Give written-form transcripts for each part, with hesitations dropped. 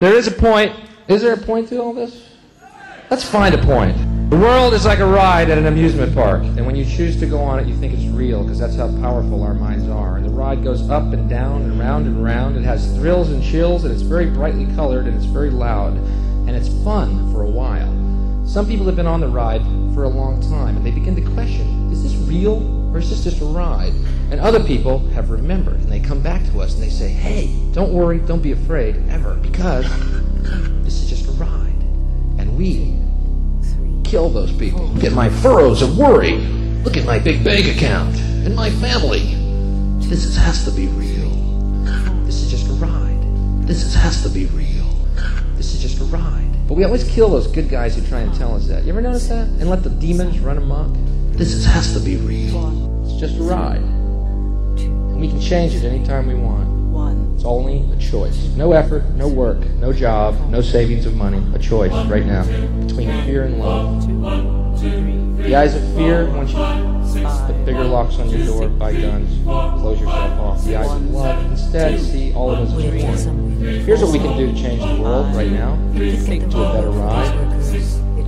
There is a point. Is there a point to all this? Let's find a point. The world is like a ride at an amusement park, and when you choose to go on it, you think it's real, because that's how powerful our minds are. And the ride goes up and down and round and round. It has thrills and chills, and it's very brightly colored, and it's very loud, and it's fun for a while. Some people have been on the ride for a long time, and they begin to question, is this real, or is this just a ride? And other people have remembered, and they come back to us, and they say, hey, don't worry, don't be afraid, ever, because this is just a ride. And we kill those people. Look at my furrows of worry. Look at my big bank account and my family. This has to be real. This is just a ride. This has to be real. This is just a ride. But we always kill those good guys who try and tell us that. You ever notice that? And let the demons run amok? This has to be real. It's just a ride. And we can change it anytime we want. It's only a choice. No effort, no work, no job, no savings of money. A choice right now between fear and love. The eyes of fear want you to put bigger locks on your door, buy guns, close yourself off. The eyes of love instead see all of us as one. Here's what we can do to change the world right now, to a better ride.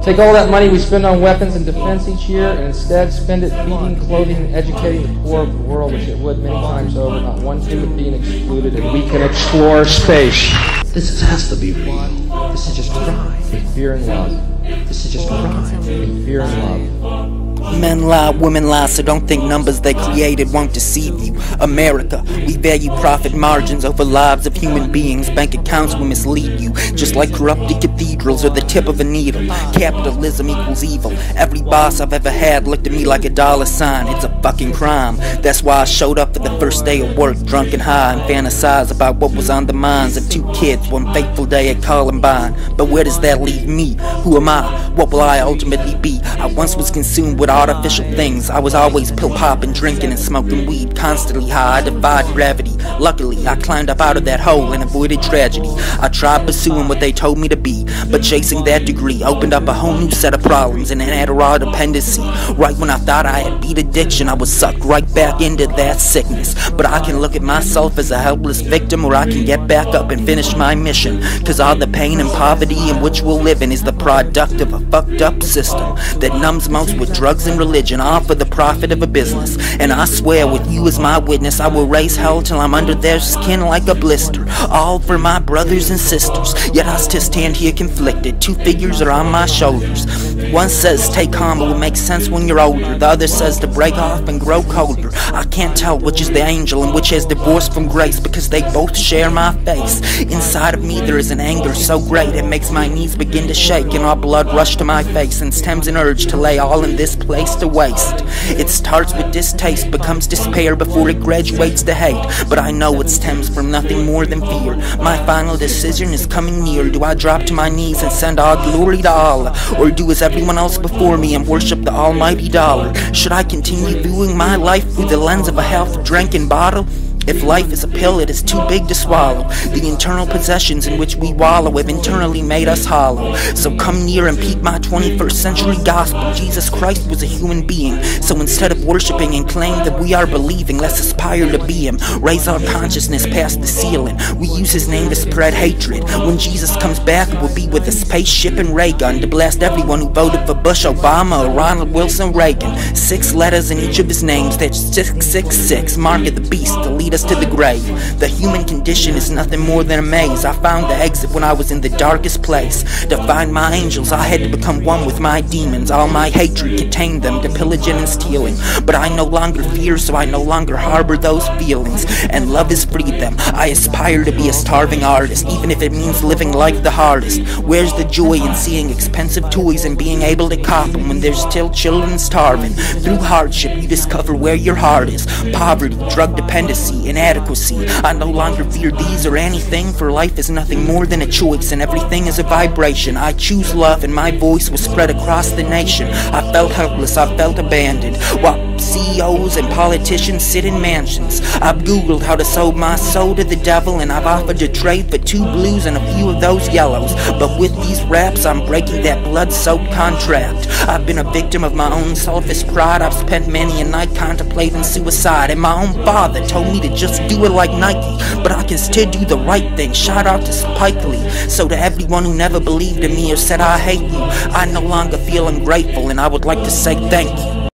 Take all that money we spend on weapons and defense each year and instead spend it feeding, clothing, and educating the poor of the world, which it would many times over, not one human being excluded, and we can explore space. This has to be real. This is just a ride in fear and love. This is just a ride in fear and love. Men lie, women lie, so don't think numbers they created won't deceive you. America, we value profit margins over lives of human beings. Bank accounts will mislead you, just like corrupted cathedrals or the tip of a needle. Capitalism equals evil. Every boss I've ever had looked at me like a dollar sign. It's a fucking crime. That's why I showed up for the first day of work, drunk and high, and fantasized about what was on the minds of two kids one fateful day at Columbine. But where does that leave me? Who am I? What will I ultimately be? I once was consumed with artificial things. I was always pill popping, drinking and smoking weed, constantly high. I defied gravity. Luckily, I climbed up out of that hole and avoided tragedy. I tried pursuing what they told me to be, but chasing that degree opened up a whole new set of problems and an Adderall dependency. Right when I thought I had beat addiction, I was sucked right back into that sickness. But I can look at myself as a helpless victim, or I can get back up and finish my mission. Cause all the pain and poverty in which we're living is the product of a fucked up system that numbs most with drugs and religion, all for the profit of a business. And I swear, with you as my witness, I will raise hell till I'm under their skin like a blister, all for my brothers and sisters. Yet I still stand here conflicted. Two figures are on my shoulders. One says stay calm, it will make sense when you're older. The other says to break off and grow colder. I can't tell which is the angel and which has divorced from grace, because they both share my face. Inside of me there is an anger so great it makes my knees begin to shake and all blood rush to my face, and stems an urge to lay all in this place to waste. It starts with distaste, becomes despair before it graduates to hate. But I know it stems from nothing more than fear. My final decision is coming near. Do I drop to my knees and send all glory to Allah, or do as everyone else before me and worship the almighty dollar? Should I continue viewing my life through the lens of a half-drinking bottle? If life is a pill, it is too big to swallow. The internal possessions in which we wallow have internally made us hollow. So come near and peep my 21st century gospel. Jesus Christ was a human being. So instead of worshiping and claim that we are believing, let's aspire to be Him. Raise our consciousness past the ceiling. We use His name to spread hatred. When Jesus comes back, it will be with a spaceship and ray gun to blast everyone who voted for Bush, Obama, or Ronald Wilson Reagan. 6 letters in each of His names. That's 666. Mark of the beast to lead us to the grave. The human condition is nothing more than a maze. I found the exit when I was in the darkest place. To find my angels, I had to become one with my demons. All my hatred contained them to pillaging and stealing. But I no longer fear, so I no longer harbor those feelings. And love has freed them. I aspire to be a starving artist, even if it means living life the hardest. Where's the joy in seeing expensive toys and being able to cop them when there's still children starving? Through hardship, you discover where your heart is. Poverty, drug dependency, inadequacy. I no longer fear these or anything, for life is nothing more than a choice, and everything is a vibration. I choose love, and my voice was spread across the nation. I felt helpless, I felt abandoned. While CEOs and politicians sit in mansions. I've googled how to sold my soul to the devil, and I've offered to trade for 2 blues and a few of those yellows. But with these raps, I'm breaking that blood-soaked contract. I've been a victim of my own selfish pride. I've spent many a night contemplating suicide, and my own father told me to just do it like Nike. But I can still do the right thing. Shout out to Spike Lee. So to everyone who never believed in me or said I hate you, I no longer feel ungrateful, and I would like to say thank you.